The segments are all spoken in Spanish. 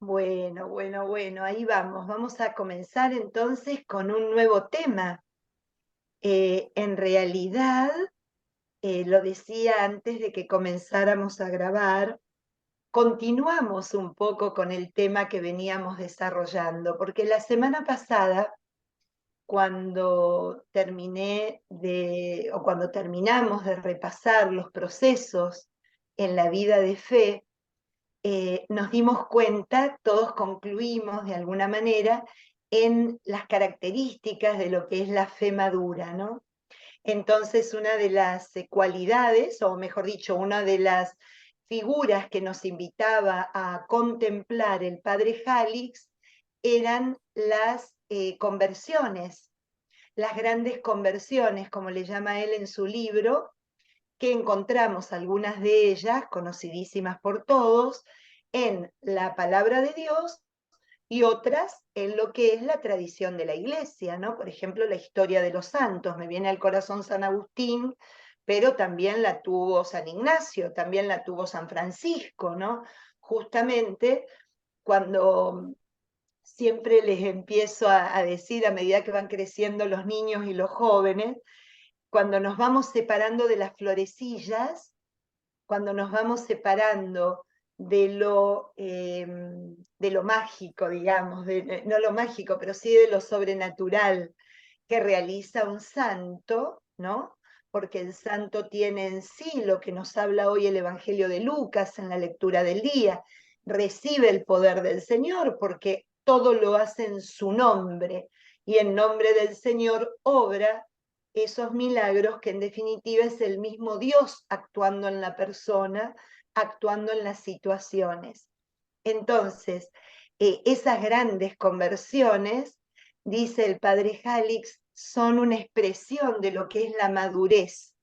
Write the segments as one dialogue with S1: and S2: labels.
S1: Bueno, ahí vamos. Vamos a comenzar entonces con un nuevo tema. En realidad, lo decía antes de que comenzáramos a grabar, continuamos un poco con el tema que veníamos desarrollando, porque la semana pasada, cuando terminamos de repasar los procesos en la vida de fe, nos dimos cuenta, todos concluimos de alguna manera, en las características de lo que es la fe madura, ¿no? Entonces, una de las cualidades, o mejor dicho, una de las figuras que nos invitaba a contemplar el padre Jalix eran las conversiones, las grandes conversiones, como le llama él en su libro, que encontramos algunas de ellas, conocidísimas por todos, en la palabra de Dios y otras en lo que es la tradición de la iglesia, ¿no? Por ejemplo, la historia de los santos, me viene al corazón San Agustín, pero también la tuvo San Ignacio, también la tuvo San Francisco, ¿no? Justamente cuando siempre les empiezo a decir a medida que van creciendo los niños y los jóvenes, cuando nos vamos separando de las florecillas, cuando nos vamos separando de lo mágico, digamos, no lo mágico, pero sí de lo sobrenatural que realiza un santo, ¿no? Porque el santo tiene en sí lo que nos habla hoy el Evangelio de Lucas en la lectura del día, recibe el poder del Señor porque todo lo hace en su nombre y en nombre del Señor obra esos milagros que en definitiva es el mismo Dios actuando en la persona, actuando en las situaciones. Entonces, esas grandes conversiones, dice el padre Jalix, son una expresión de lo que es la madurez.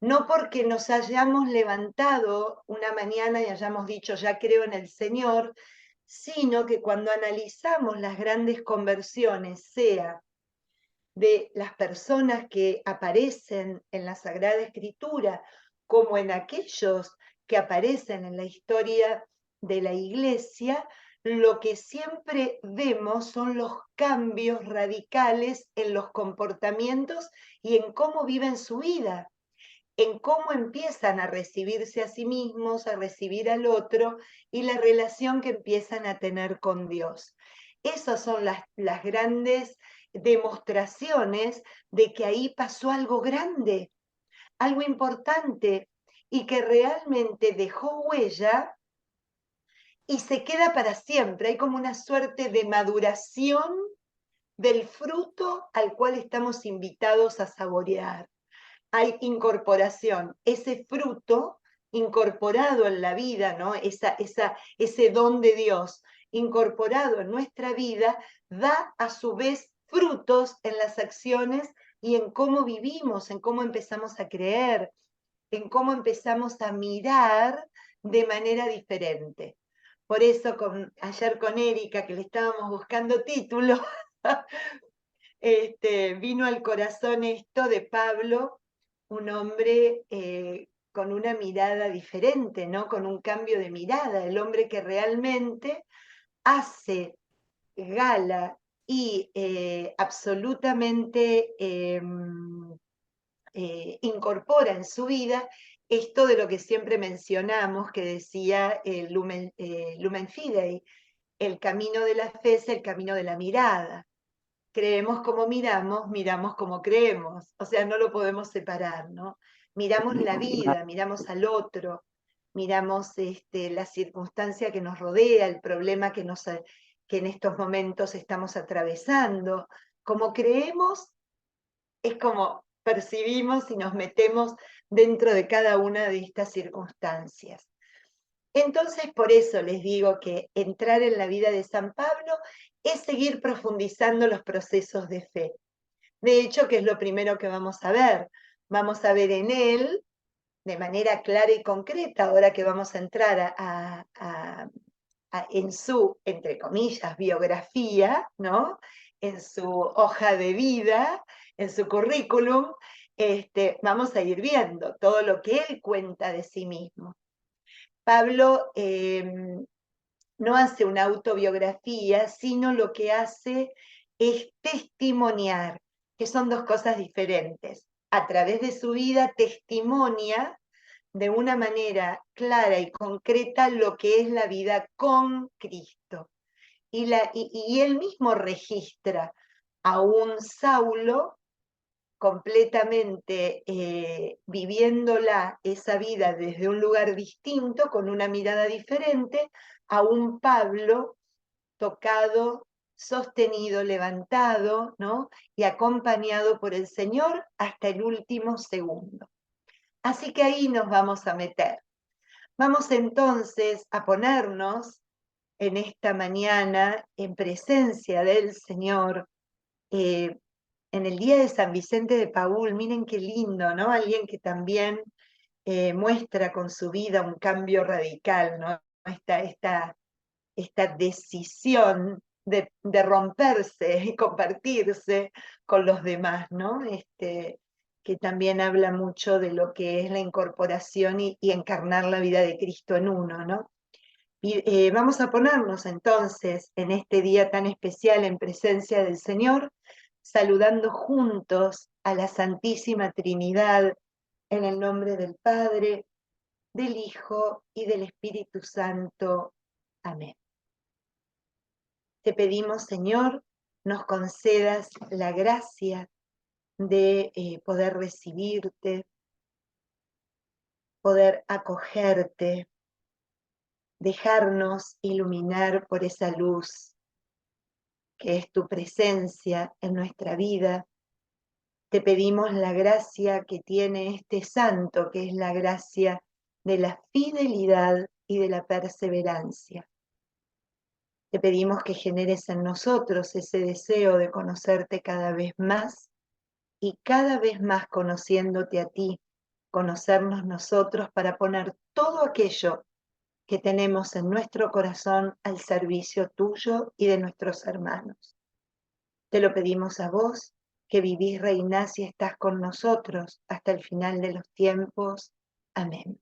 S1: No porque nos hayamos levantado una mañana y hayamos dicho, ya creo en el Señor, sino que cuando analizamos las grandes conversiones, sea de las personas que aparecen en la Sagrada Escritura, como en aquellos que aparecen en la historia de la Iglesia, lo que siempre vemos son los cambios radicales en los comportamientos y en cómo viven su vida, en cómo empiezan a recibirse a sí mismos, a recibir al otro y la relación que empiezan a tener con Dios. Esas son las grandes demostraciones de que ahí pasó algo grande, algo importante y que realmente dejó huella y se queda para siempre. Hay como una suerte de maduración del fruto al cual estamos invitados a saborear. Hay incorporación, ese fruto incorporado en la vida, ¿no? Ese don de Dios incorporado en nuestra vida da a su vez frutos en las acciones y en cómo vivimos, en cómo empezamos a creer, en cómo empezamos a mirar de manera diferente. Por eso ayer con Erika, que le estábamos buscando título, vino al corazón esto de Pablo, un hombre con una mirada diferente, ¿no? Con un cambio de mirada, el hombre que realmente hace gala y absolutamente incorpora en su vida esto de lo que siempre mencionamos, que decía Lumen Fidei, el camino de la fe es el camino de la mirada. Creemos como miramos, miramos como creemos, o sea, no lo podemos separar, ¿no? Miramos la vida, miramos al otro, miramos la circunstancia que nos rodea, el problema que en estos momentos estamos atravesando. Como creemos, es como percibimos y nos metemos dentro de cada una de estas circunstancias. Entonces, por eso les digo que entrar en la vida de San Pablo es seguir profundizando los procesos de fe. De hecho, que es lo primero que vamos a ver. Vamos a ver en él, de manera clara y concreta, ahora que vamos a entrar en su, entre comillas, biografía, ¿no? En su hoja de vida, en su currículum, vamos a ir viendo todo lo que él cuenta de sí mismo. Pablo no hace una autobiografía, sino lo que hace es testimoniar, que son dos cosas diferentes. A través de su vida testimonia de una manera clara y concreta lo que es la vida con Cristo. Y él mismo registra a un Saulo completamente viviéndola, esa vida desde un lugar distinto, con una mirada diferente, a un Pablo tocado, sostenido, levantado, ¿no? Y acompañado por el Señor hasta el último segundo. Así que ahí nos vamos a meter. Vamos entonces a ponernos en esta mañana en presencia del Señor, en el día de San Vicente de Paúl. Miren qué lindo, ¿no? Alguien que también muestra con su vida un cambio radical, ¿no? Esta decisión de romperse y compartirse con los demás, ¿no? Que también habla mucho de lo que es la incorporación y encarnar la vida de Cristo en uno, ¿no? Y vamos a ponernos entonces en este día tan especial en presencia del Señor, saludando juntos a la Santísima Trinidad en el nombre del Padre, del Hijo y del Espíritu Santo. Amén. Te pedimos, Señor, nos concedas la gracia de poder recibirte, poder acogerte, dejarnos iluminar por esa luz que es tu presencia en nuestra vida. Te pedimos la gracia que tiene este santo, que es la gracia de la fidelidad y de la perseverancia. Te pedimos que generes en nosotros ese deseo de conocerte cada vez más y cada vez más conociéndote a ti, conocernos nosotros para poner todo aquello que tenemos en nuestro corazón al servicio tuyo y de nuestros hermanos. Te lo pedimos a vos, que vivís, reinás y estás con nosotros hasta el final de los tiempos. Amén.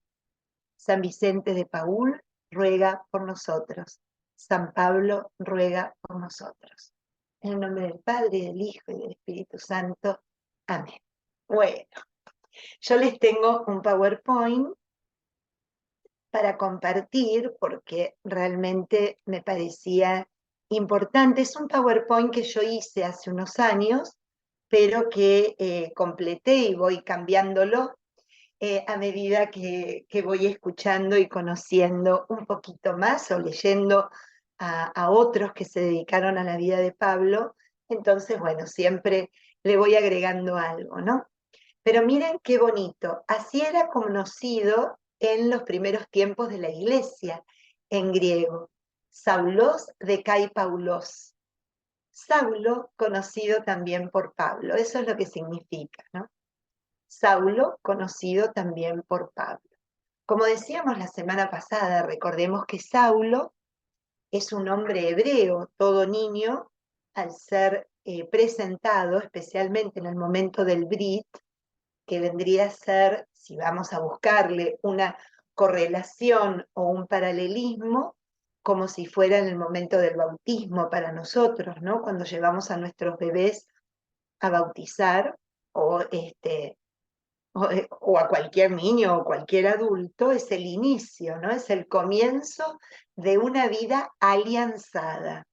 S1: San Vicente de Paúl, ruega por nosotros. San Pablo, ruega por nosotros. En el nombre del Padre, del Hijo y del Espíritu Santo. Amén. Bueno, yo les tengo un PowerPoint para compartir porque realmente me parecía importante. Es un PowerPoint que yo hice hace unos años, pero que completé y voy cambiándolo a medida que voy escuchando y conociendo un poquito más o leyendo a otros que se dedicaron a la vida de Pablo. Entonces, bueno, siempre le voy agregando algo, ¿no? Pero miren qué bonito. Así era conocido en los primeros tiempos de la iglesia, en griego. Saulos de Kai Paulos. Saulo, conocido también por Pablo. Eso es lo que significa, ¿no? Saulo, conocido también por Pablo. Como decíamos la semana pasada, recordemos que Saulo es un nombre hebreo. Todo niño, al ser presentado, especialmente en el momento del Brit, que vendría a ser, si vamos a buscarle una correlación o un paralelismo, como si fuera en el momento del bautismo para nosotros, ¿no? Cuando llevamos a nuestros bebés a bautizar, o, o a cualquier niño o cualquier adulto, es el inicio, ¿no? Es el comienzo de una vida alianzada.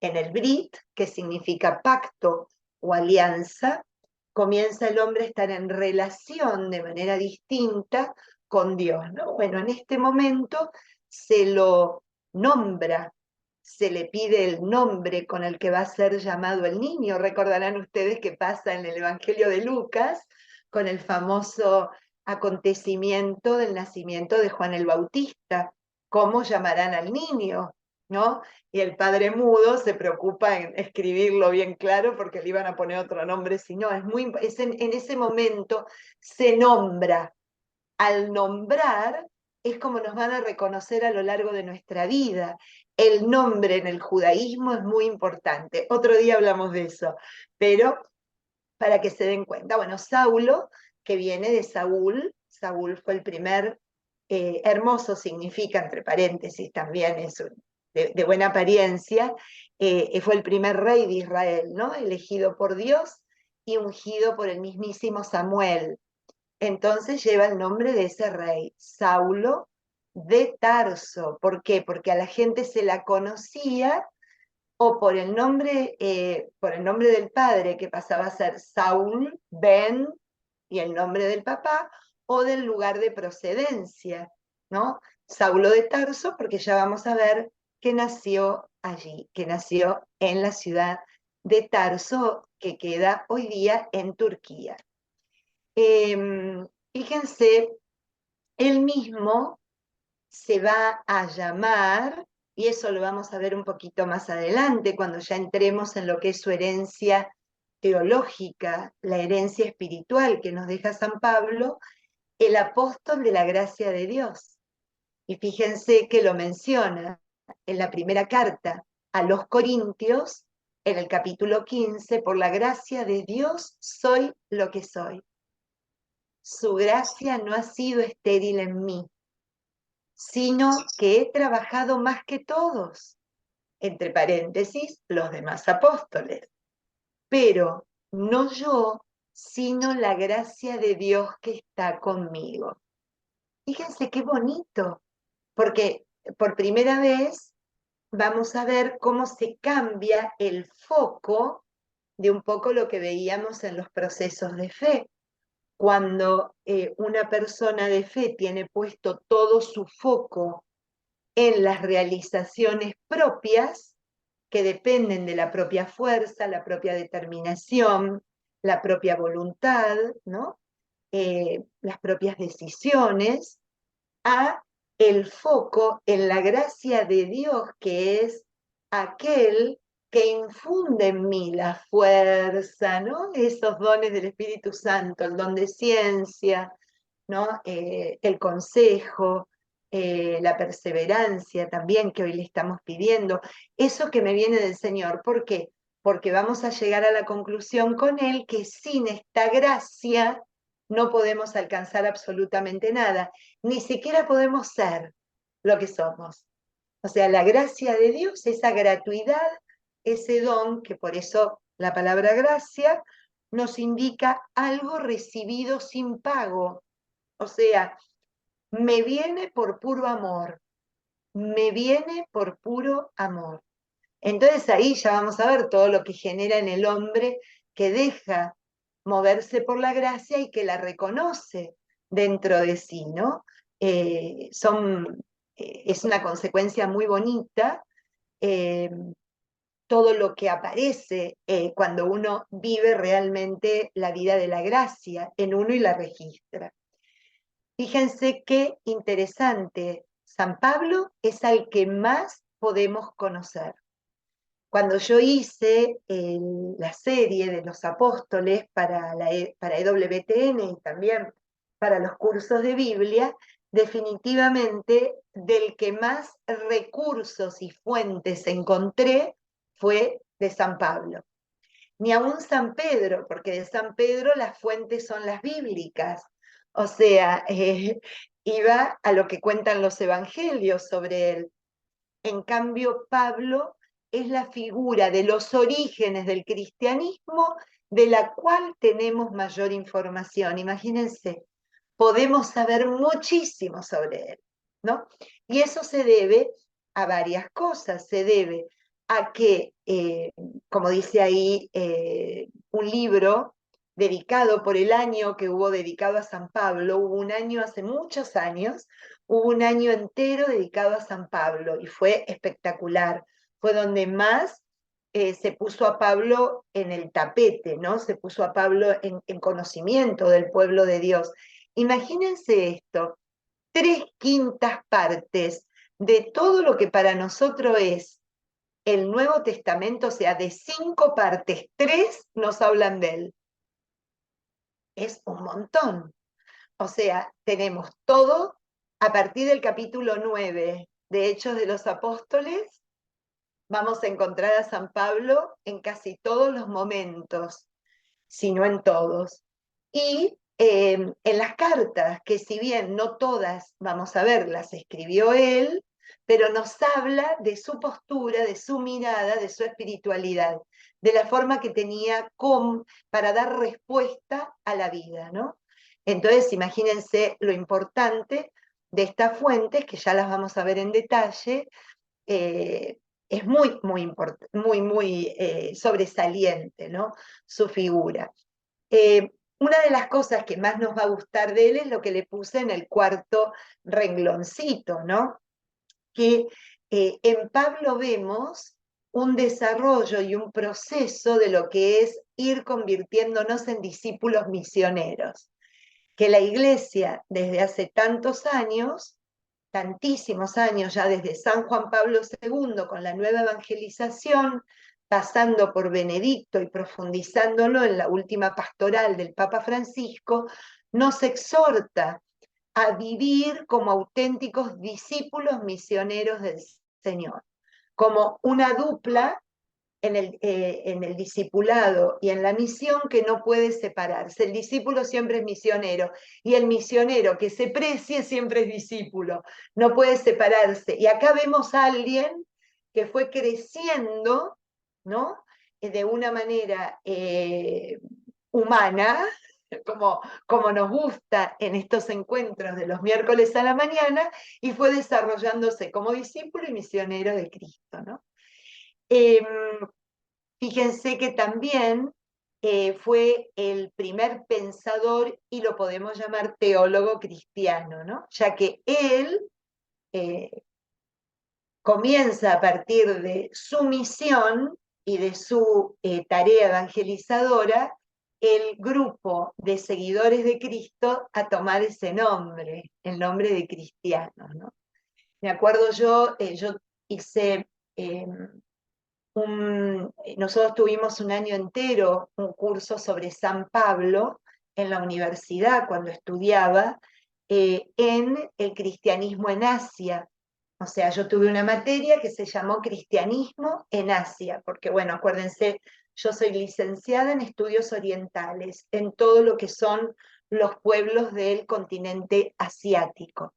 S1: En el Brit, que significa pacto o alianza, comienza el hombre a estar en relación de manera distinta con Dios, ¿no? Bueno, en este momento se lo nombra, se le pide el nombre con el que va a ser llamado el niño. Recordarán ustedes que pasa en el Evangelio de Lucas con el famoso acontecimiento del nacimiento de Juan el Bautista. ¿Cómo llamarán al niño? ¿No? Y el padre mudo se preocupa en escribirlo bien claro porque le iban a poner otro nombre, si no, en ese momento se nombra. Al nombrar es como nos van a reconocer a lo largo de nuestra vida. El nombre en el judaísmo es muy importante. Otro día hablamos de eso, pero para que se den cuenta. Bueno, Saulo, que viene de Saúl, Saúl fue el primer, hermoso significa, entre paréntesis, también es de buena apariencia, fue el primer rey de Israel, ¿no? Elegido por Dios y ungido por el mismísimo Samuel. Entonces lleva el nombre de ese rey, Saulo de Tarso. ¿Por qué? Porque a la gente se la conocía o por el nombre del padre, que pasaba a ser Saúl Ben, y el nombre del papá, o del lugar de procedencia, ¿no? Saulo de Tarso, porque ya vamos a ver que nació allí, que nació en la ciudad de Tarso, que queda hoy día en Turquía. Fíjense, él mismo se va a llamar, y eso lo vamos a ver un poquito más adelante, cuando ya entremos en lo que es su herencia teológica, la herencia espiritual que nos deja San Pablo, el apóstol de la gracia de Dios. Y fíjense que lo menciona en la primera carta a los Corintios, en el capítulo 15, por la gracia de Dios soy lo que soy. Su gracia no ha sido estéril en mí, sino que he trabajado más que todos, entre paréntesis, los demás apóstoles. Pero no yo, sino la gracia de Dios que está conmigo. Fíjense qué bonito, porque por primera vez vamos a ver cómo se cambia el foco de un poco lo que veíamos en los procesos de fe. Cuando una persona de fe tiene puesto todo su foco en las realizaciones propias, que dependen de la propia fuerza, la propia determinación, la propia voluntad, ¿no? Las propias decisiones, a el foco en la gracia de Dios, que es aquel que infunde en mí la fuerza, ¿no? Esos dones del Espíritu Santo, el don de ciencia, ¿no? El consejo, la perseverancia también que hoy le estamos pidiendo, eso que me viene del Señor. ¿Por qué? Porque vamos a llegar a la conclusión con Él que sin esta gracia no podemos alcanzar absolutamente nada, ni siquiera podemos ser lo que somos. O sea, la gracia de Dios, esa gratuidad, ese don, que por eso la palabra gracia nos indica algo recibido sin pago. O sea, me viene por puro amor, me viene por puro amor. Entonces ahí ya vamos a ver todo lo que genera en el hombre que deja moverse por la gracia y que la reconoce dentro de sí, ¿no? Es una consecuencia muy bonita, eh, todo lo que aparece cuando uno vive realmente la vida de la gracia en uno y la registra. Fíjense qué interesante, San Pablo es al que más podemos conocer. Cuando yo hice la serie de los apóstoles para EWTN y también para los cursos de Biblia, definitivamente del que más recursos y fuentes encontré fue de San Pablo. Ni aún San Pedro, porque de San Pedro las fuentes son las bíblicas. O sea, iba a lo que cuentan los evangelios sobre él. En cambio, Pablo es la figura de los orígenes del cristianismo de la cual tenemos mayor información. Imagínense, podemos saber muchísimo sobre él, ¿no? Y eso se debe a varias cosas. Se debe a que, como dice ahí, un libro dedicado por el año que hubo dedicado a San Pablo, hubo un año hace muchos años, hubo un año entero dedicado a San Pablo y fue espectacular. Fue donde más se puso a Pablo en el tapete, ¿no? Se puso a Pablo en conocimiento del pueblo de Dios. Imagínense esto, 3/5 partes de todo lo que para nosotros es el Nuevo Testamento, o sea, de 5 partes, 3 nos hablan de él. Es un montón. O sea, tenemos todo a partir del capítulo 9 de Hechos de los Apóstoles. Vamos a encontrar a San Pablo en casi todos los momentos, si no en todos. Y en las cartas, que si bien no todas, vamos a ver, las escribió él, pero nos habla de su postura, de su mirada, de su espiritualidad, de la forma que tenía para dar respuesta a la vida, ¿no? Entonces, imagínense lo importante de estas fuentes, que ya las vamos a ver en detalle, es muy, muy sobresaliente, ¿no? Su figura. Una de las cosas que más nos va a gustar de él es lo que le puse en el cuarto rengloncito, ¿no? Que en Pablo vemos un desarrollo y un proceso de lo que es ir convirtiéndonos en discípulos misioneros, que la iglesia desde hace tantos años, tantísimos años, ya desde San Juan Pablo II con la nueva evangelización, pasando por Benedicto y profundizándolo en la última pastoral del Papa Francisco, nos exhorta a vivir como auténticos discípulos misioneros del Señor, como una dupla en el discipulado y en la misión que no puede separarse. El discípulo siempre es misionero y el misionero que se precie siempre es discípulo, no puede separarse. Y acá vemos a alguien que fue creciendo, ¿no? De una manera humana, como nos gusta en estos encuentros de los miércoles a la mañana, y fue desarrollándose como discípulo y misionero de Cristo, ¿no? Fíjense que también fue el primer pensador, y lo podemos llamar teólogo cristiano, ¿no? Ya que él eh, comienza a partir de su misión y de su tarea evangelizadora, el grupo de seguidores de Cristo a tomar ese nombre, el nombre de cristianos, ¿no? Me acuerdo yo hice eh, nosotros tuvimos un año entero un curso sobre San Pablo en la universidad cuando estudiaba en el cristianismo en Asia. O sea, yo tuve una materia que se llamó Cristianismo en Asia, porque bueno, acuérdense, yo soy licenciada en estudios orientales, en todo lo que son los pueblos del continente asiático.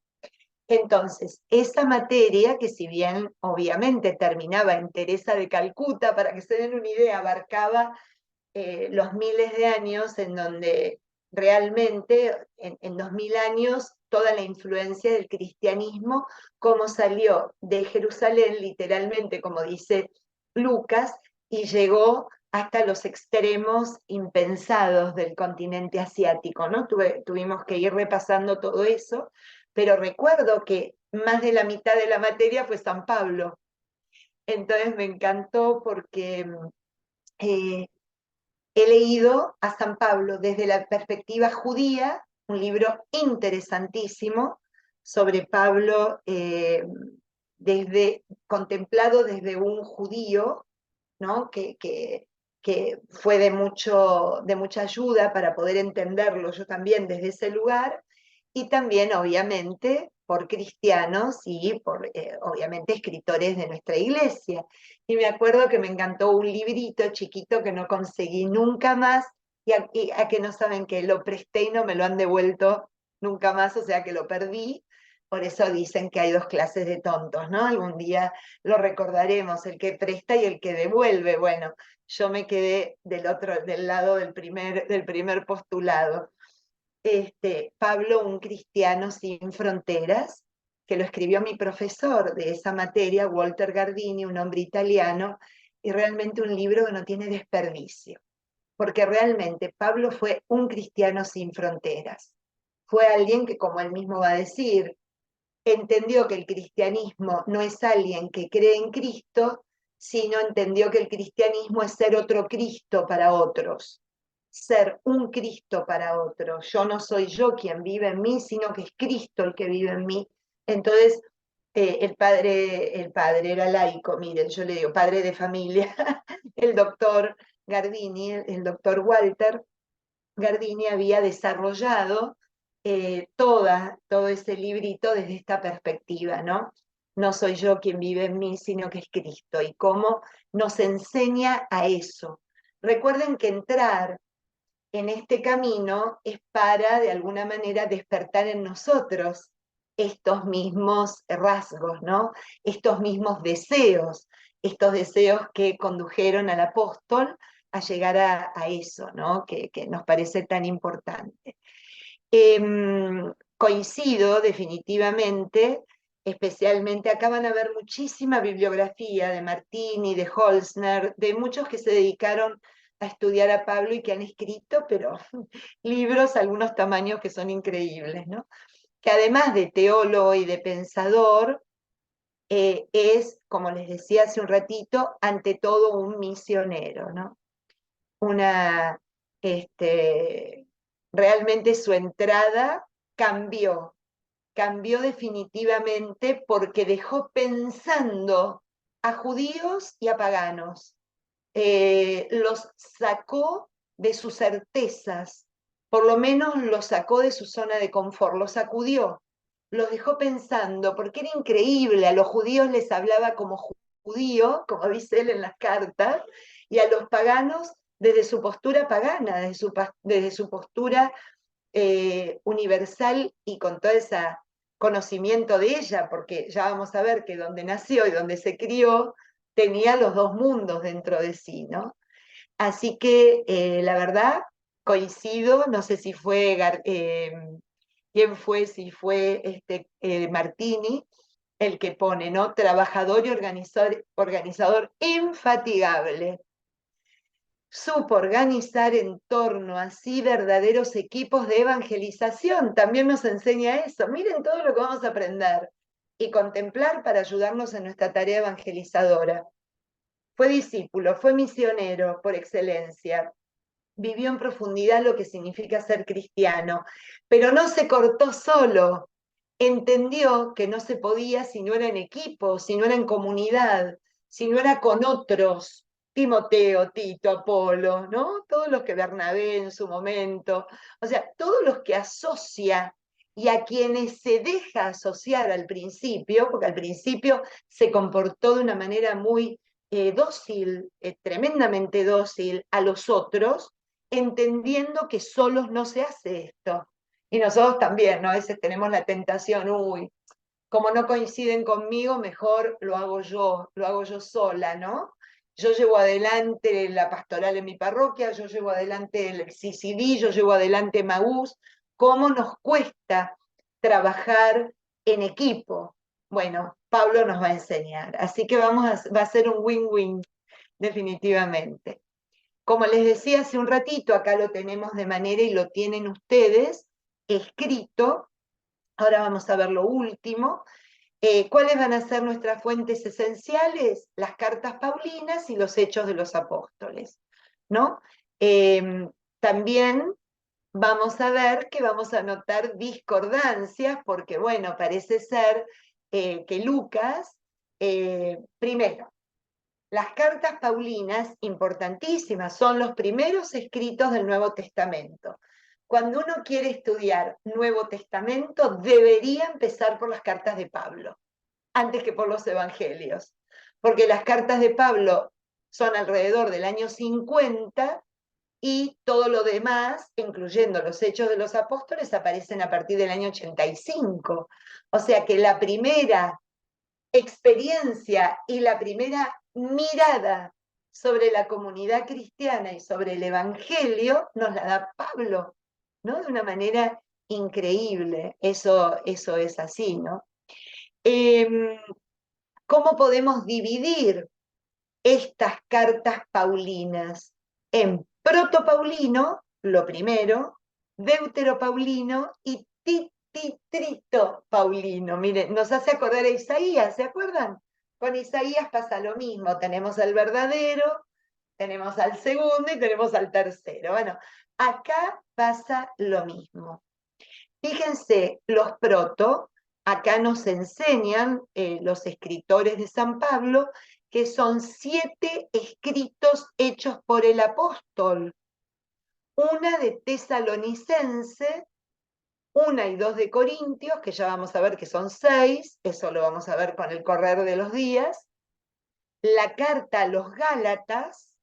S1: Entonces, esa materia, que si bien obviamente terminaba en Teresa de Calcuta, para que se den una idea, abarcaba los miles de años en donde realmente, en 2000 años, toda la influencia del cristianismo, cómo salió de Jerusalén, literalmente, como dice Lucas, y llegó hasta los extremos impensados del continente asiático, ¿no? Tuvimos que ir repasando todo eso, pero recuerdo que más de la mitad de la materia fue San Pablo. Entonces me encantó porque eh, he leído a San Pablo desde la perspectiva judía, un libro interesantísimo sobre Pablo, contemplado desde un judío, ¿no? Que fue de mucha ayuda para poder entenderlo yo también desde ese lugar, y también obviamente por cristianos y por obviamente escritores de nuestra iglesia. Y me acuerdo que me encantó un librito chiquito que no conseguí nunca más, y a que no saben que lo presté y no me lo han devuelto nunca más, o sea que lo perdí. Por eso dicen que hay dos clases de tontos, ¿no? Algún día lo recordaremos, el que presta y el que devuelve. Bueno, yo me quedé del lado del primer postulado. Pablo, un cristiano sin fronteras, que lo escribió mi profesor de esa materia, Walter Gardini, un hombre italiano, y realmente un libro que no tiene desperdicio, porque realmente Pablo fue un cristiano sin fronteras. Fue alguien que, como él mismo va a decir, entendió que el cristianismo no es alguien que cree en Cristo, sino entendió que el cristianismo es ser otro Cristo para otros, ser un Cristo para otros. Yo no soy yo quien vive en mí, sino que es Cristo el que vive en mí. Entonces, el padre era laico, miren, yo le digo padre de familia, el doctor Gardini, el doctor Walter Gardini había desarrollado todo ese librito desde esta perspectiva, ¿no? No soy yo quien vive en mí, sino que es Cristo, y cómo nos enseña a eso. Recuerden que entrar en este camino es para, de alguna manera, despertar en nosotros estos mismos rasgos, ¿no? Estos mismos deseos, estos deseos que condujeron al apóstol a llegar a eso, ¿no? Que nos parece tan importante. Coincido definitivamente, especialmente acá van a ver muchísima bibliografía de Martini, de Holzner, de muchos que se dedicaron a estudiar a Pablo y que han escrito, pero libros, algunos tamaños que son increíbles, ¿no? Que además de teólogo y de pensador, es, como les decía hace un ratito, ante todo un misionero, ¿no? Una, este, realmente su entrada cambió, cambió definitivamente porque dejó pensando a judíos y a paganos. Los sacó de sus certezas, por lo menos los sacó de su zona de confort, los sacudió, los dejó pensando, porque era increíble, a los judíos les hablaba como judío, como dice él en las cartas, y a los paganos desde su postura pagana, desde su postura universal y con todo ese conocimiento de ella, porque ya vamos a ver que donde nació y donde se crió, tenía los dos mundos dentro de sí, ¿no? Así que la verdad, coincido, no sé si fue, quién fue, si fue Martini, el que pone, ¿no? Trabajador y organizador infatigable. Supo organizar en torno a sí verdaderos equipos de evangelización. También nos enseña eso. Miren todo lo que vamos a aprender y contemplar para ayudarnos en nuestra tarea evangelizadora. Fue discípulo, fue misionero por excelencia, vivió en profundidad lo que significa ser cristiano, pero no se cortó solo, entendió que no se podía si no era en equipo, si no era en comunidad, si no era con otros, Timoteo, Tito, Apolo, ¿no? Todos los que Bernabé en su momento, o sea, todos los que asocia y a quienes se deja asociar al principio, porque al principio se comportó de una manera muy dócil, tremendamente dócil a los otros, entendiendo que solos no se hace esto. Y nosotros también, ¿no? A veces tenemos la tentación, uy, como no coinciden conmigo, mejor lo hago yo sola, ¿no? Yo llevo adelante la pastoral en mi parroquia, yo llevo adelante el CCD, yo llevo adelante Maús. ¿Cómo nos cuesta trabajar en equipo? Bueno, Pablo nos va a enseñar, así que va a ser un win-win, definitivamente. Como les decía hace un ratito, acá lo tenemos de manera y lo tienen ustedes escrito. Ahora vamos a ver lo último. ¿Cuáles van a ser nuestras fuentes esenciales? Las cartas paulinas y los hechos de los apóstoles, ¿no? Eh, También vamos a ver que vamos a notar discordancias, porque bueno, parece ser que Lucas, primero, las cartas paulinas, importantísimas, son los primeros escritos del Nuevo Testamento. Cuando uno quiere estudiar Nuevo Testamento, debería empezar por las cartas de Pablo, antes que por los evangelios, porque las cartas de Pablo son alrededor del año 50 y todo lo demás, incluyendo los hechos de los apóstoles, aparecen a partir del año 85. O sea que la primera experiencia y la primera mirada sobre la comunidad cristiana y sobre el Evangelio nos la da Pablo, ¿no? De una manera increíble. Eso es así, ¿no? ¿Cómo podemos dividir estas cartas paulinas? En protopaulino, lo primero, deuteropaulino y tititrito paulino. Miren, nos hace acordar a Isaías, ¿se acuerdan? Con Isaías pasa lo mismo, tenemos al verdadero, tenemos al segundo y tenemos al tercero. Bueno, acá pasa lo mismo. Fíjense, los proto, acá nos enseñan los escritores de San Pablo, que son 7 escritos hechos por el apóstol, una de Tesalonicense, una y dos de Corintios, que ya vamos a ver que son 6, eso lo vamos a ver con el correr de los días, la carta a los Gálatas,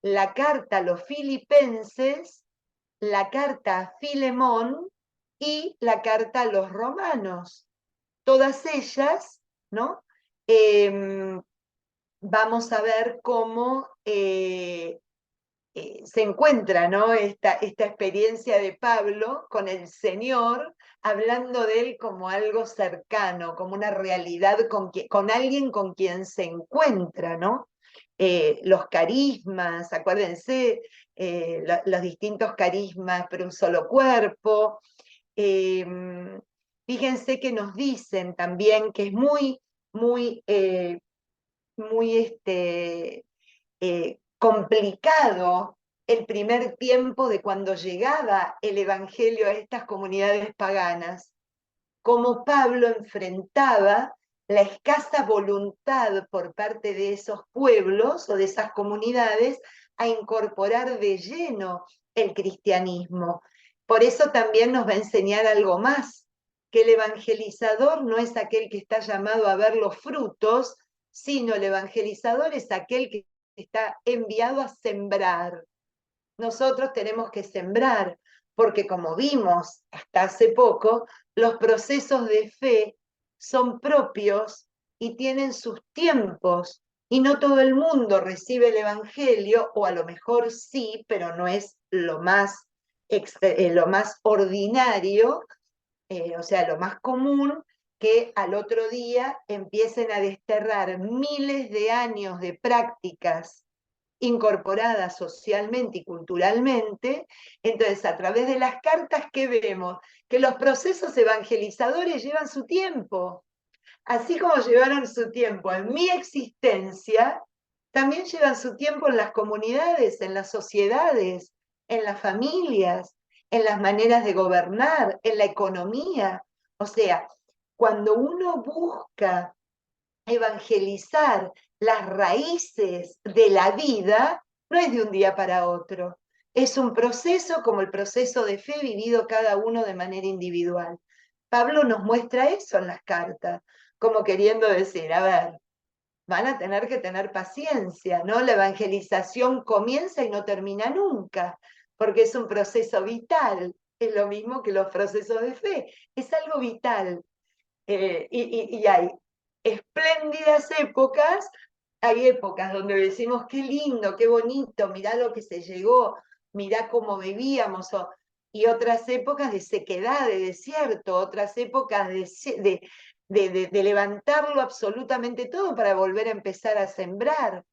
S1: la carta a los Filipenses, la carta a Filemón y la carta a los Romanos. todas ellas, ¿no? Vamos a ver cómo se encuentra, ¿no? Esta experiencia de Pablo con el Señor, hablando de él como algo cercano, como una realidad, con alguien con quien se encuentra, ¿no? Los carismas, acuérdense, los distintos carismas, pero un solo cuerpo. Eh, Fíjense que nos dicen también que es muy complicado el primer tiempo de cuando llegaba el Evangelio a estas comunidades paganas, cómo Pablo enfrentaba la escasa voluntad por parte de esos pueblos o de esas comunidades a incorporar de lleno el cristianismo. Por eso también nos va a enseñar algo más, que el evangelizador no es aquel que está llamado a ver los frutos, sino el evangelizador es aquel que está enviado a sembrar. Nosotros tenemos que sembrar, porque como vimos hasta hace poco, los procesos de fe son propios y tienen sus tiempos, y no todo el mundo recibe el Evangelio, o a lo mejor sí, pero no es lo más ordinario, o sea, lo más común, que al otro día empiecen a desterrar miles de años de prácticas incorporadas socialmente y culturalmente. Entonces, a través de las cartas que vemos, que los procesos evangelizadores llevan su tiempo, así como llevaron su tiempo en mi existencia, también llevan su tiempo en las comunidades, en las sociedades, en las familias, en las maneras de gobernar, en la economía. O sea, cuando uno busca evangelizar las raíces de la vida, no es de un día para otro. Es un proceso como el proceso de fe vivido cada uno de manera individual. Pablo nos muestra eso en las cartas, como queriendo decir, a ver, van a tener que tener paciencia, ¿no? La evangelización comienza y no termina nunca, porque es un proceso vital, es lo mismo que los procesos de fe, es algo vital. Y hay espléndidas épocas, hay épocas donde decimos qué lindo, qué bonito, mirá lo que se llegó, mirá cómo vivíamos, y otras épocas de sequedad, de desierto, otras épocas de levantarlo absolutamente todo para volver a empezar a sembrar,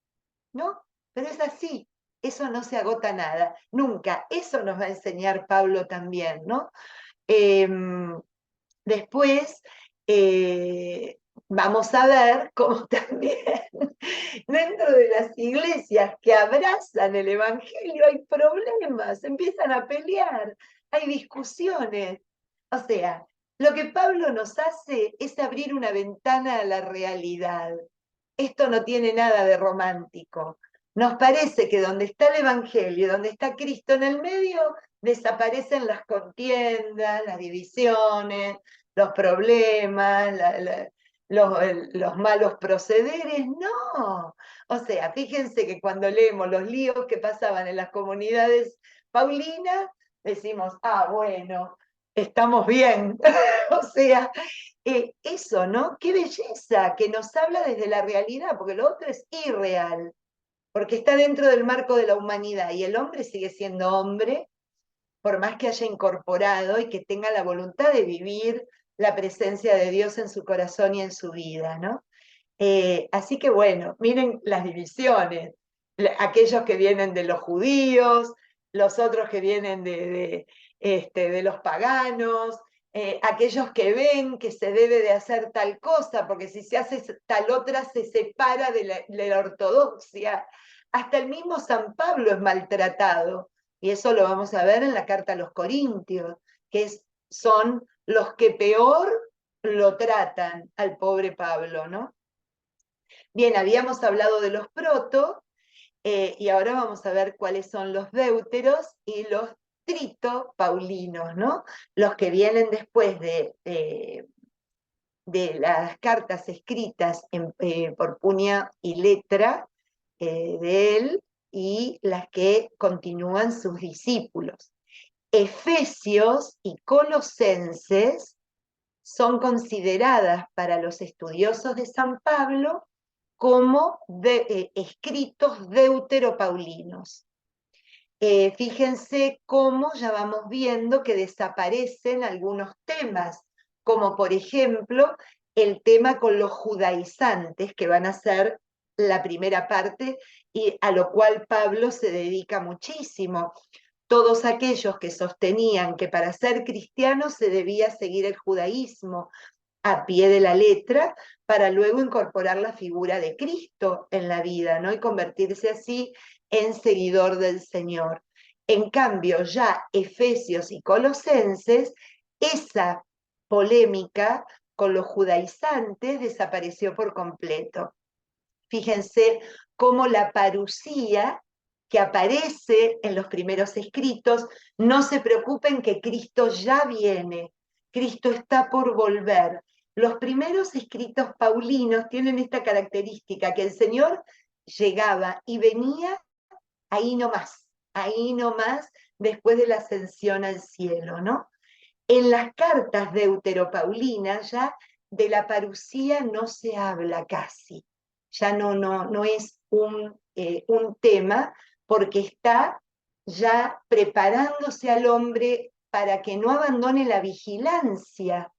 S1: ¿no? Pero es así, eso no se agota nada, nunca, eso nos va a enseñar Pablo también, ¿no? Eh, Después vamos a ver cómo también dentro de las iglesias que abrazan el Evangelio hay problemas, empiezan a pelear, hay discusiones. O sea, lo que Pablo nos hace es abrir una ventana a la realidad. Esto no tiene nada de romántico. Nos parece que donde está el Evangelio, donde está Cristo en el medio, desaparecen las contiendas, las divisiones, los problemas, los malos procederes. No. O sea, fíjense que cuando leemos los líos que pasaban en las comunidades paulinas, decimos, ah, bueno, estamos bien. O sea, eso, ¿no? Qué belleza que nos habla desde la realidad, porque lo otro es irreal, porque está dentro del marco de la humanidad y el hombre sigue siendo hombre, por más que haya incorporado y que tenga la voluntad de vivir la presencia de Dios en su corazón y en su vida, ¿no? Así que bueno, miren las divisiones, aquellos que vienen de los judíos, los otros que vienen de los paganos, aquellos que ven que se debe de hacer tal cosa, porque si se hace tal otra se separa de la ortodoxia. Hasta el mismo San Pablo es maltratado, y eso lo vamos a ver en la carta a los Corintios, son los que peor lo tratan al pobre Pablo, ¿no? Bien, habíamos hablado de los proto, y ahora vamos a ver cuáles son los deuteros y los trito-paulinos, ¿no? Los que vienen después de las cartas escritas por puño y letra de él, y las que continúan sus discípulos. Efesios y Colosenses son consideradas para los estudiosos de San Pablo como escritos deuteropaulinos. Fíjense cómo ya vamos viendo que desaparecen algunos temas, como por ejemplo el tema con los judaizantes, que van a ser la primera parte y a lo cual Pablo se dedica muchísimo. Todos aquellos que sostenían que para ser cristiano se debía seguir el judaísmo a pie de la letra, para luego incorporar la figura de Cristo en la vida, ¿no? Y convertirse así en seguidor del Señor. En cambio, ya Efesios y Colosenses, esa polémica con los judaizantes desapareció por completo. Fíjense cómo la parusía que aparece en los primeros escritos, no se preocupen que Cristo ya viene, Cristo está por volver. Los primeros escritos paulinos tienen esta característica, que el Señor llegaba y venía ahí nomás, después de la ascensión al cielo, ¿no? En las cartas deuteropaulinas ya de la parusía no se habla casi, ya no es un tema, porque está ya preparándose al hombre para que no abandone la vigilancia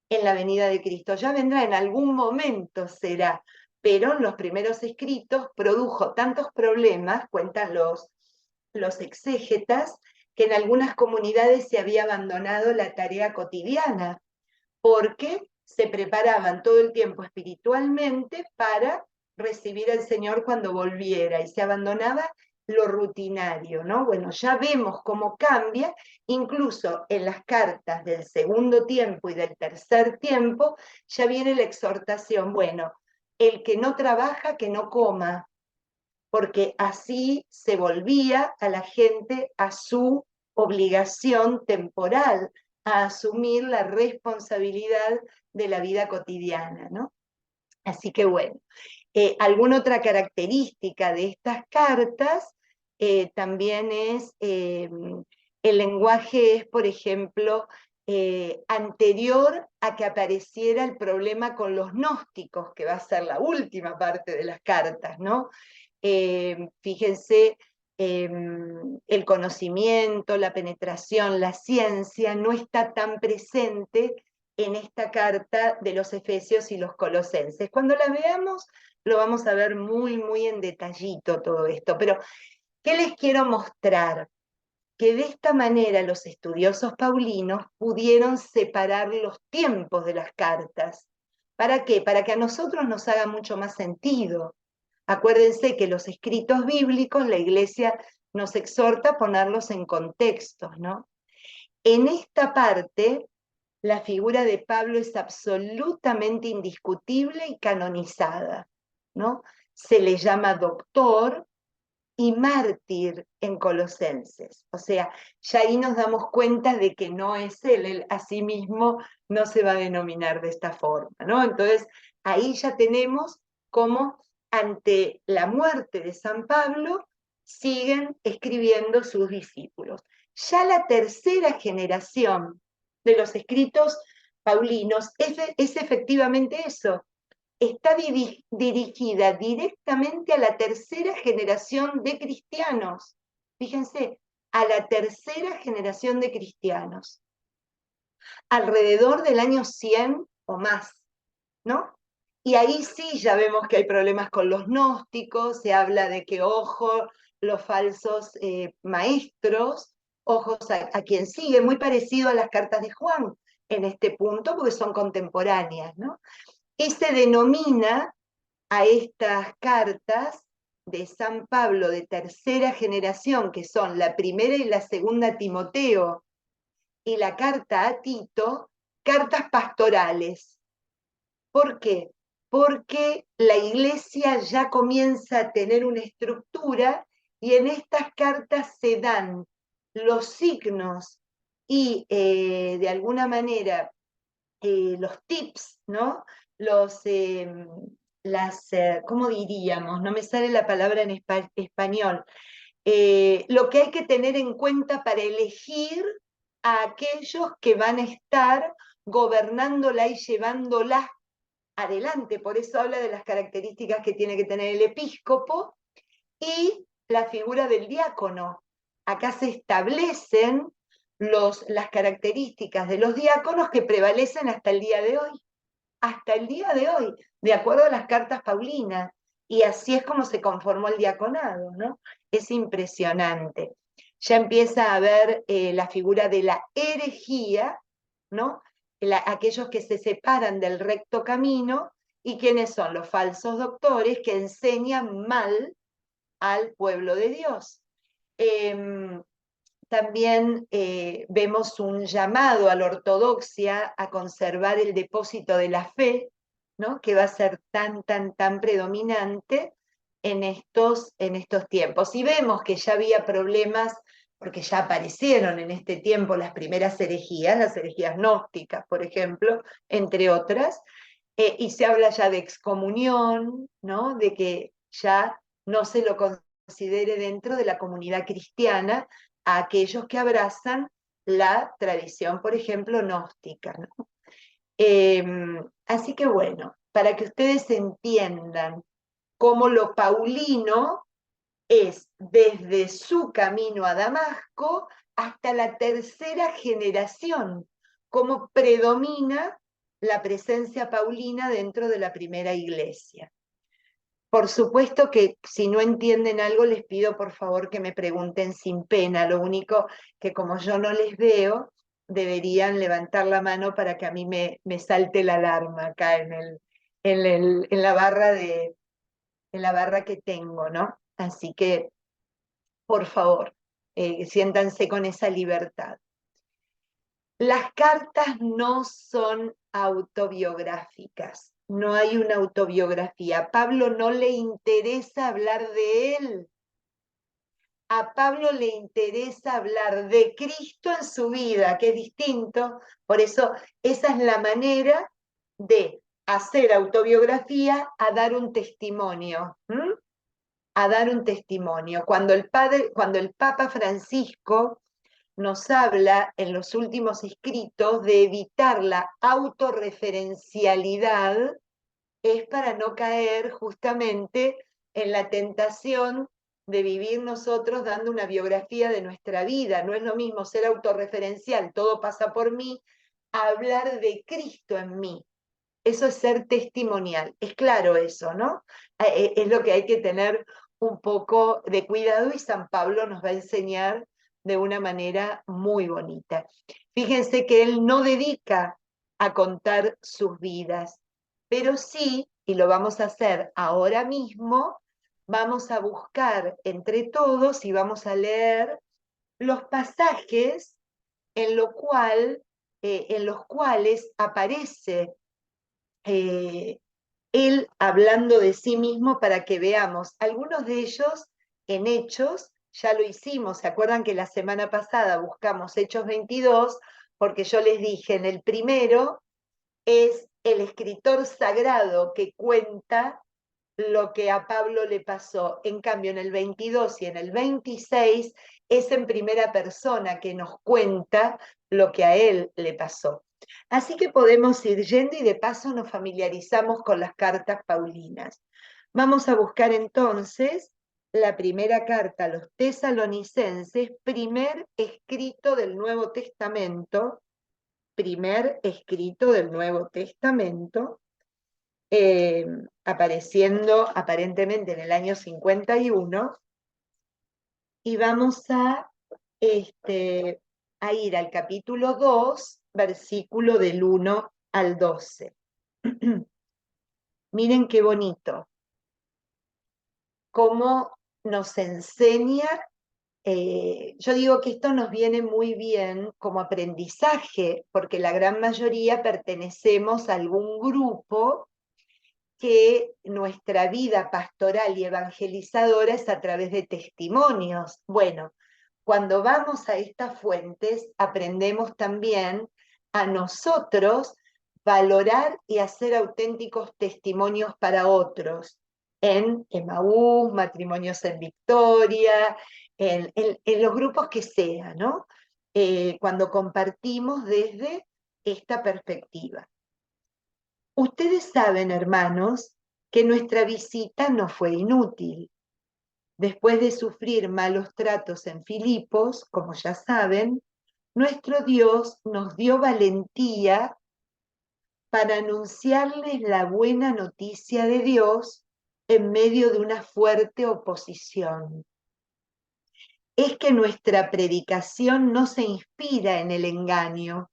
S1: en la venida de Cristo. Ya vendrá, en algún momento será, pero en los primeros escritos produjo tantos problemas, cuentan los exégetas, que en algunas comunidades se había abandonado la tarea cotidiana, porque se preparaban todo el tiempo espiritualmente para recibir al Señor cuando volviera, y se abandonaba lo rutinario, ¿no? Bueno, ya vemos cómo cambia, incluso en las cartas del segundo tiempo y del tercer tiempo, ya viene la exhortación, bueno, el que no trabaja, que no coma, porque así se volvía a la gente a su obligación temporal, a asumir la responsabilidad de la vida cotidiana, ¿no? Así que bueno, alguna otra característica de estas cartas también es, el lenguaje es, por ejemplo, anterior a que apareciera el problema con los gnósticos, que va a ser la última parte de las cartas, ¿no? Fíjense, el conocimiento, la penetración, la ciencia no está tan presente en esta carta de los Efesios y los Colosenses. Cuando la veamos, lo vamos a ver muy en detallito todo esto. Pero, ¿qué les quiero mostrar? Que de esta manera los estudiosos paulinos pudieron separar los tiempos de las cartas. ¿Para qué? Para que a nosotros nos haga mucho más sentido. Acuérdense que los escritos bíblicos, la Iglesia nos exhorta a ponerlos en contextos, ¿no? En esta parte, la figura de Pablo es absolutamente indiscutible y canonizada, ¿no? Se le llama doctor y mártir en Colosenses. O sea, ya ahí nos damos cuenta de que no es él a sí mismo no se va a denominar de esta forma, ¿no? Entonces, ahí ya tenemos cómo ante la muerte de San Pablo siguen escribiendo sus discípulos. Ya la tercera generación de los escritos paulinos es efectivamente eso, está dirigida directamente a la tercera generación de cristianos. Fíjense, a la tercera generación de cristianos, alrededor del año 100 o más, ¿no? Y ahí sí ya vemos que hay problemas con los gnósticos, se habla de que, ojo, los falsos maestros, ojos a quien sigue, muy parecido a las cartas de Juan en este punto, porque son contemporáneas, ¿no? Y se denomina a estas cartas de San Pablo de tercera generación, que son la primera y la segunda Timoteo, y la carta a Tito, cartas pastorales. ¿Por qué? Porque la iglesia ya comienza a tener una estructura y en estas cartas se dan los signos y de alguna manera los tips, ¿no? Los, ¿cómo diríamos? No me sale la palabra en español. Lo que hay que tener en cuenta para elegir a aquellos que van a estar gobernándola y llevándola adelante. Por eso habla de las características que tiene que tener el episcopo y la figura del diácono. Acá se establecen las características de los diáconos que prevalecen hasta el día de hoy. Hasta el día de hoy, de acuerdo a las cartas paulinas. Y así es como se conformó el diaconado, ¿no? Es impresionante. Ya empieza a haber la figura de la herejía, ¿no? Aquellos que se separan del recto camino y quienes son los falsos doctores que enseñan mal al pueblo de Dios. También vemos un llamado a la ortodoxia a conservar el depósito de la fe, ¿no? Que va a ser tan predominante en estos tiempos. Y vemos que ya había problemas, porque ya aparecieron en este tiempo las primeras herejías, las herejías gnósticas, por ejemplo, entre otras, y se habla ya de excomunión, ¿no? De que ya no se lo considere dentro de la comunidad cristiana a aquellos que abrazan la tradición, por ejemplo, gnóstica, ¿no? Eh, Así que bueno, para que ustedes entiendan cómo lo paulino es desde su camino a Damasco hasta la tercera generación, cómo predomina la presencia paulina dentro de la primera iglesia. Por supuesto que si no entienden algo, les pido por favor que me pregunten sin pena. Lo único que como yo no les veo, deberían levantar la mano para que a mí me salte la alarma acá en la en la barra que tengo, ¿no? Así que, por favor, siéntanse con esa libertad. Las cartas no son autobiográficas, no hay una autobiografía. A Pablo no le interesa hablar de él. A Pablo le interesa hablar de Cristo en su vida, que es distinto. Por eso esa es la manera de hacer autobiografía a dar un testimonio. A dar un testimonio. Cuando el Papa Francisco nos habla en los últimos escritos de evitar la autorreferencialidad, es para no caer justamente en la tentación de vivir nosotros dando una biografía de nuestra vida. No es lo mismo ser autorreferencial, todo pasa por mí, a hablar de Cristo en mí. Eso es ser testimonial. Es claro eso, ¿no? Es lo que hay que tener un poco de cuidado y San Pablo nos va a enseñar de una manera muy bonita. Fíjense que él no dedica a contar sus vidas, pero sí, y lo vamos a hacer ahora mismo, vamos a buscar entre todos y vamos a leer los pasajes en, en los cuales aparece él hablando de sí mismo para que veamos. Algunos de ellos en Hechos ya lo hicimos. ¿Se acuerdan que la semana pasada buscamos Hechos 22? Porque yo les dije, en el primero es el escritor sagrado que cuenta lo que a Pablo le pasó. En cambio, en el 22 y en el 26 es en primera persona que nos cuenta lo que a él le pasó. Así que podemos ir yendo y de paso nos familiarizamos con las cartas paulinas. Vamos a buscar entonces la primera carta a los tesalonicenses, primer escrito del Nuevo Testamento, primer escrito del Nuevo Testamento, apareciendo aparentemente en el año 51, y vamos a ir al capítulo 2, versículo del 1 al 12. Miren qué bonito, cómo nos enseña. Yo digo que esto nos viene muy bien como aprendizaje, porque la gran mayoría pertenecemos a algún grupo que nuestra vida pastoral y evangelizadora es a través de testimonios. Bueno, cuando vamos a estas fuentes, aprendemos también a nosotros valorar y hacer auténticos testimonios para otros, en Emaús, Matrimonios en Victoria, en los grupos que sea, ¿no? Cuando compartimos desde esta perspectiva. Ustedes saben, hermanos, que nuestra visita no fue inútil. Después de sufrir malos tratos en Filipos, como ya saben, nuestro Dios nos dio valentía para anunciarles la buena noticia de Dios en medio de una fuerte oposición. Es que nuestra predicación no se inspira en el engaño,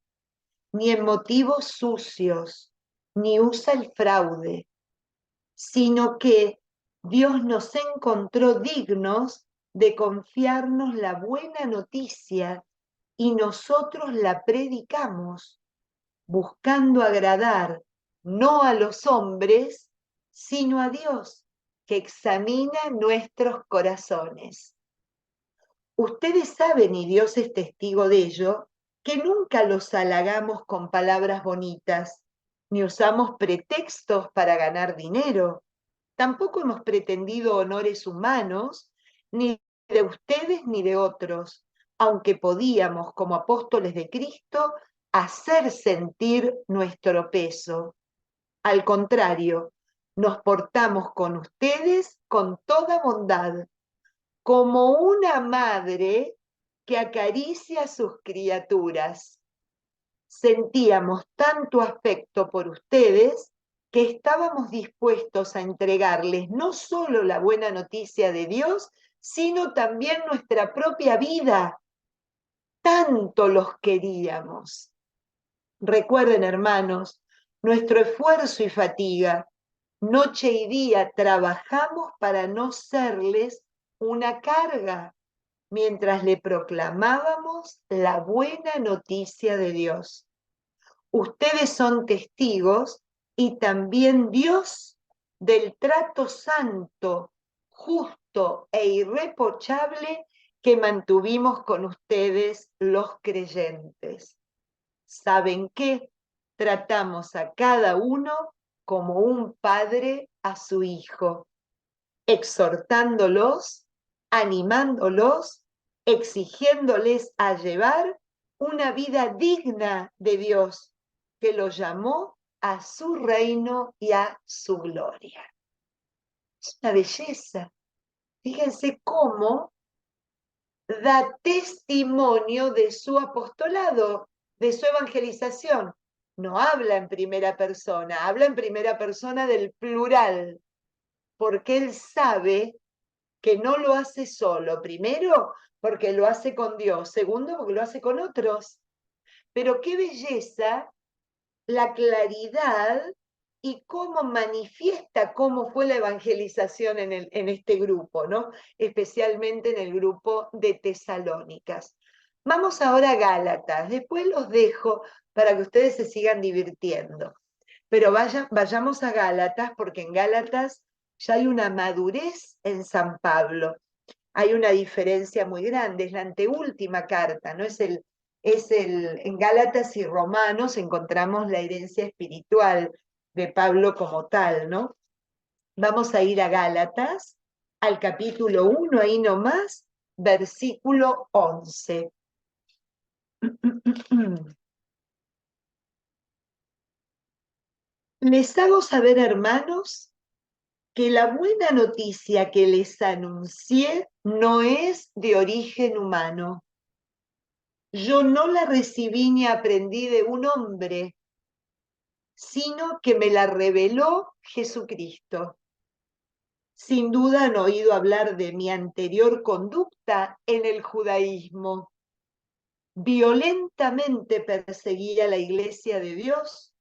S1: ni en motivos sucios, ni usa el fraude, sino que Dios nos encontró dignos de confiarnos la buena noticia y nosotros la predicamos, buscando agradar no a los hombres, sino a Dios, que examina nuestros corazones. Ustedes saben, y Dios es testigo de ello, que nunca los halagamos con palabras bonitas, ni usamos pretextos para ganar dinero. Tampoco hemos pretendido honores humanos, ni de ustedes ni de otros, aunque podíamos, como apóstoles de Cristo, hacer sentir nuestro peso. Al contrario, nos portamos con ustedes con toda bondad, como una madre que acaricia a sus criaturas. Sentíamos tanto afecto por ustedes que estábamos dispuestos a entregarles no solo la buena noticia de Dios, sino también nuestra propia vida. Tanto los queríamos. Recuerden, hermanos, nuestro esfuerzo y fatiga. Noche y día trabajamos para no serles una carga mientras le proclamábamos la buena noticia de Dios. Ustedes son testigos y también Dios del trato santo, justo e irreprochable que mantuvimos con ustedes los creyentes. ¿Saben qué? Tratamos a cada uno como un padre a su hijo, exhortándolos, animándolos, exigiéndoles a llevar una vida digna de Dios, que los llamó a su reino y a su gloria. Es una belleza. Fíjense cómo da testimonio de su apostolado, de su evangelización. No habla en primera persona, habla en primera persona del plural, porque él sabe que no lo hace solo. Primero, porque lo hace con Dios. Segundo, porque lo hace con otros. Pero qué belleza la claridad y cómo manifiesta cómo fue la evangelización en este grupo, ¿no? Especialmente en el grupo de Tesalónicas. Vamos ahora a Gálatas, después los dejo para que ustedes se sigan divirtiendo. Pero vayamos a Gálatas, porque en Gálatas ya hay una madurez en San Pablo. Hay una diferencia muy grande, es la anteúltima carta, ¿no? En Gálatas y Romanos encontramos la herencia espiritual de Pablo como tal, ¿no? Vamos a ir a Gálatas, al capítulo 1, ahí nomás, versículo 11. Les hago saber, hermanos, que la buena noticia que les anuncié no es de origen humano. Yo no la recibí ni aprendí de un hombre, sino que me la reveló Jesucristo. Sin duda han oído hablar de mi anterior conducta en el judaísmo. Violentamente perseguía la iglesia de Dios,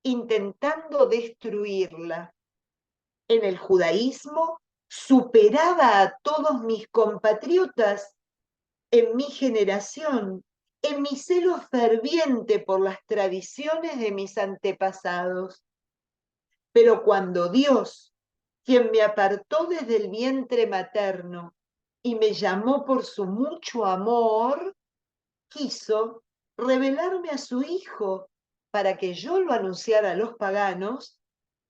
S1: intentando destruirla. En el judaísmo superaba a todos mis compatriotas en mi generación, en mi celo ferviente por las tradiciones de mis antepasados. Pero cuando Dios, quien me apartó desde el vientre materno y me llamó por su mucho amor, quiso revelarme a su Hijo para que yo lo anunciara a los paganos,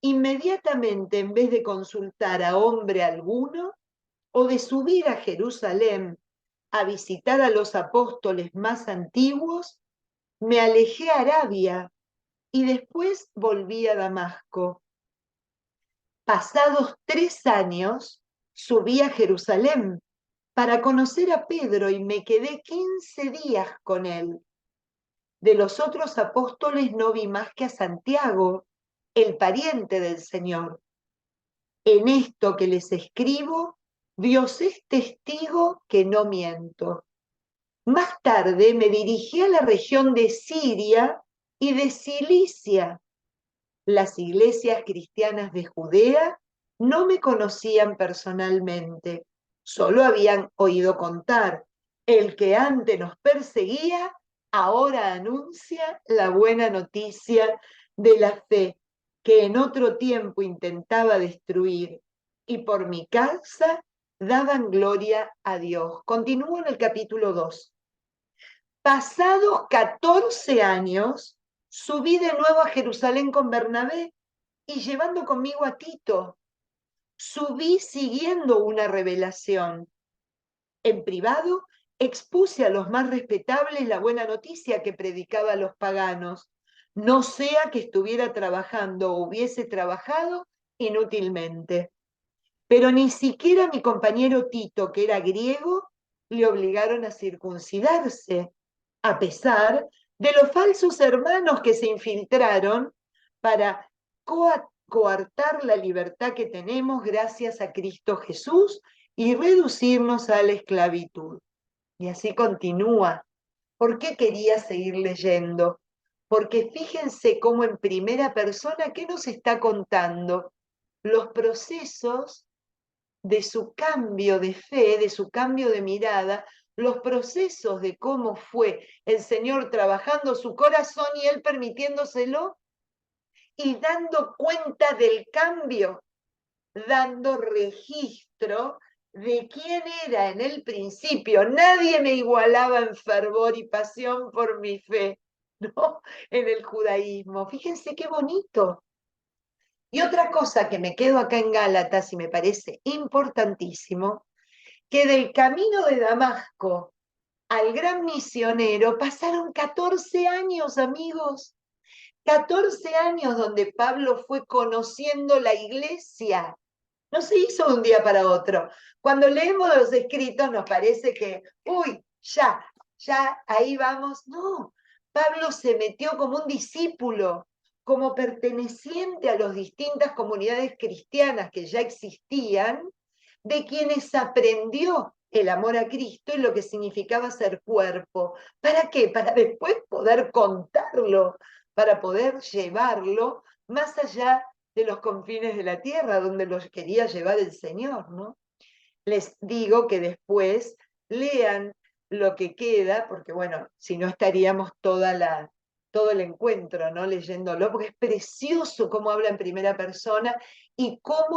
S1: inmediatamente, en vez de consultar a hombre alguno o de subir a Jerusalén a visitar a los apóstoles más antiguos, me alejé a Arabia y después volví a Damasco. Pasados 3 años, subí a Jerusalén para conocer a Pedro y me quedé 15 días con él. De los otros apóstoles no vi más que a Santiago, el pariente del Señor. En esto que les escribo, Dios es testigo que no miento. Más tarde me dirigí a la región de Siria y de Cilicia. Las iglesias cristianas de Judea no me conocían personalmente, solo habían oído contar. El que antes nos perseguía, ahora anuncia la buena noticia de la fe que en otro tiempo intentaba destruir, y por mi causa daban gloria a Dios. Continúo en el capítulo 2. Pasados 14 años, subí de nuevo a Jerusalén con Bernabé y llevando conmigo a Tito. Subí siguiendo una revelación. En privado, expuse a los más respetables la buena noticia que predicaba a los paganos, no sea que estuviera trabajando o hubiese trabajado inútilmente. Pero ni siquiera mi compañero Tito, que era griego, le obligaron a circuncidarse, a pesar de los falsos hermanos que se infiltraron para coartar la libertad que tenemos gracias a Cristo Jesús y reducirnos a la esclavitud. Y así continúa. ¿Por qué quería seguir leyendo? Porque fíjense cómo en primera persona, ¿qué nos está contando? Los procesos de su cambio de fe, de su cambio de mirada, los procesos de cómo fue el Señor trabajando su corazón y él permitiéndoselo y dando cuenta del cambio, dando registro de quién era en el principio. Nadie me igualaba en fervor y pasión por mi fe, ¿no? En el judaísmo. Fíjense qué bonito. Y otra cosa que me quedo acá en Gálatas y me parece importantísimo, que del camino de Damasco al gran misionero pasaron 14 años, amigos. 14 años donde Pablo fue conociendo la iglesia. No se hizo de un día para otro. Cuando leemos los escritos nos parece que, uy, ya, ahí vamos. No, Pablo se metió como un discípulo, como perteneciente a las distintas comunidades cristianas que ya existían, de quienes aprendió el amor a Cristo y lo que significaba ser cuerpo. ¿Para qué? Para después poder contarlo, para poder llevarlo más allá de los confines de la tierra, donde los quería llevar el Señor, ¿no? Les digo que después lean lo que queda, porque bueno, si no estaríamos todo el encuentro, ¿no? Leyéndolo, porque es precioso cómo habla en primera persona y cómo